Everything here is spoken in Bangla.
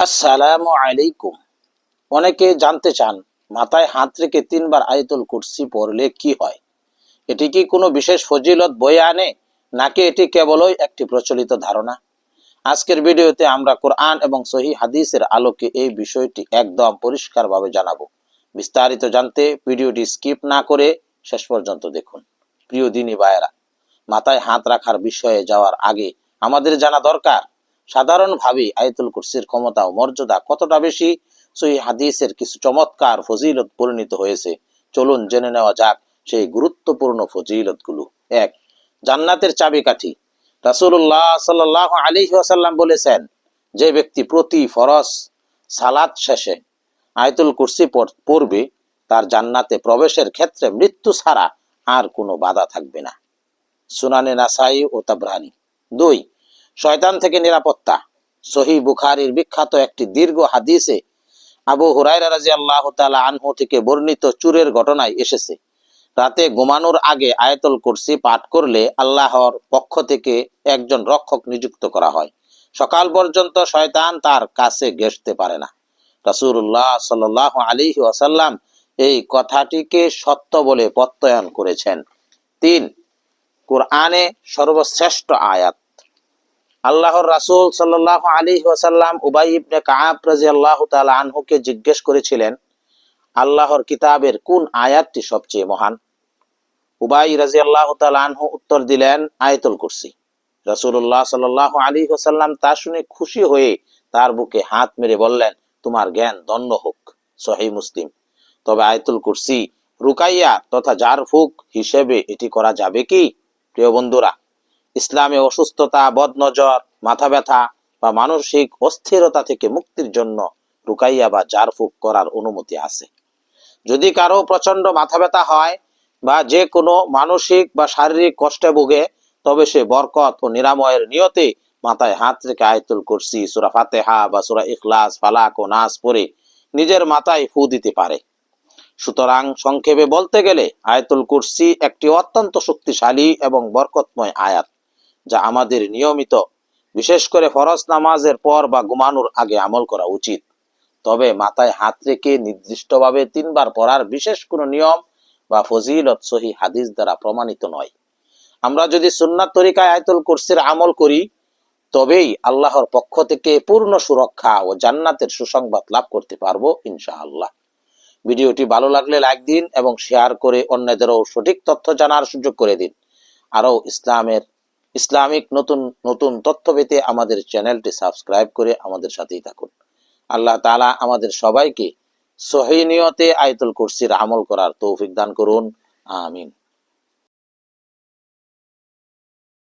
আসসালামু আলাইকুম। অনেকে জানতে চান মাথায় হাত রেখে 3 বার আয়াতুল কুরসি পড়লে কি হয়। এটি কি কোনো বিশেষ ফজিলত বয়ে আনে, নাকি এটি কেবলই একটি প্রচলিত ধারণা? আজকের ভিডিওতে আমরা কোরআন এবং সহিহ হাদিসের আলোকে এই বিষয়টি একদম পরিষ্কারভাবে জানাবো। বিস্তারিত জানতে ভিডিওটি স্কিপ না করে শেষ পর্যন্ত দেখুন। প্রিয় দিনী ভাইয়েরা, মাথায় হাত রাখার বিষয়ে যাওয়ার আগে আমাদের জানা দরকার সাধারণভাবে আয়াতুল কুরসির ক্ষমতা ও মর্যাদা কতটা বেশি। সহিহ হাদিসের কিছু চমৎকার ফজিলত পরিণত হয়েছে। চলুন জেনে নেওয়া যাক সেই গুরুত্বপূর্ণ ফজিলতগুলো। 1. জান্নাতের চাবিকাঠি। রাসূলুল্লাহ সাল্লাল্লাহু আলাইহি ওয়াসাল্লাম বলেছেন, যে ব্যক্তি প্রতি ফরজ সালাত শেষে আয়াতুল কুরসি পড়বে, তার জান্নাতে প্রবেশের ক্ষেত্রে মৃত্যু ছাড়া আর কোনো বাধা থাকবে না। সুনানে নাসাই ও তাবরানী। 2. শয়তান থেকে নিরাপত্তা। সহিহ বুখারীর বিখ্যাত একটি দীর্ঘ হাদিসে আবু হুরায়রা রাদিয়াল্লাহু তাআলা আনহু থেকে বর্ণিত চুরের ঘটনায় এসেছে, রাতে ঘুমানোর আগে আয়াতুল কুরসি পাঠ করলে আল্লাহর পক্ষ থেকে একজন রক্ষক নিযুক্ত করা হয়। সকাল পর্যন্ত শয়তান তার কাছে ঘেঁষতে পারে না। রাসূলুল্লাহ সাল্লাল্লাহু আলাইহি ওয়াসাল্লাম এই কথাটিকে সত্য বলে প্রত্যয়ন করেছেন। 3. কোরআনে সর্বশ্রেষ্ঠ আয়াত। আল্লাহর রাসূল সাল্লাল্লাহু আলাইহি ওয়াসাল্লাম উবাই ইবনে কাআব রাদিয়াল্লাহু তাআলা আনহুকে জিজ্ঞেস করেছিলেন, আল্লাহর কিতাবের কোন আয়াতটি সবচেয়ে মহান? উবাই রাদিয়াল্লাহু তাআলা আনহু উত্তর দিলেন, আয়াতুল কুরসি। রাসূলুল্লাহ সাল্লাল্লাহু আলাইহি ওয়াসাল্লাম তা শুনে খুশি হয়ে তার বুকে হাত মেরে বললেন, তোমার জ্ঞান ধন্য হোক। সহিহ মুসলিম। তবে আয়াতুল কুরসি রুকাইয়া তথা জারফুক হিসেবে এটি করা যাবে কি? প্রিয় বন্ধুরা, ইসলামে অসুস্থতা, বদনজর, মাথা ব্যথা বা মানসিক অস্থিরতা থেকে মুক্তির জন্য রুকাইয়া বা জারফুক করার অনুমতি আছে। যদি কারো প্রচন্ড মাথা ব্যথা হয় বা যে কোনো মানসিক বা শারীরিক কষ্টে ভোগে, তবে সে বরকত ও নিরাময়ের নিয়তে মাথায় হাত রেখে আয়াতুল কুরসি, সূরা ফাতিহা বা সূরা ইখলাস, ফালাক ও নাস পড়ে নিজের মাথায় ফু দিতে পারে। সুতরাং সংক্ষেপে বলতে গেলে আয়াতুল কুরসি একটি অত্যন্ত শক্তিশালী এবং বরকতময় আয়াত, যা আমাদের নিয়মিত, বিশেষ করে ফরজ নামাজের পর বা ঘুমানোর আগে আমল করা উচিত। তবে মাথায় হাত রেখে নির্দিষ্টভাবে 3 বার পড়ার বিশেষ কোনো নিয়ম বা ফজিলত সহিহ হাদিস দ্বারা প্রমাণিত নয়। আমরা যদি সুন্নাত তরিকায় আয়াতুল কুরসির আমল করি, তবেই আল্লাহর পক্ষ থেকে পূর্ণ সুরক্ষা ও জান্নাতের সুসংবাদ লাভ করতে পারবো ইনশাআল্লাহ। ভিডিওটি ভালো লাগলে লাইক দিন এবং শেয়ার করে অন্যদেরও সঠিক তথ্য জানার সুযোগ করে দিন। আরও ইসলামিক নতুন নতুন তথ্য পেতে আমাদের চ্যানেলটি সাবস্ক্রাইব করে আমাদের সাথেই থাকুন। আল্লাহ তাআলা আমাদের সবাইকে সহিহ নিয়তে আয়াতুল কুরসির আমল করার তৌফিক দান করুন। আমিন।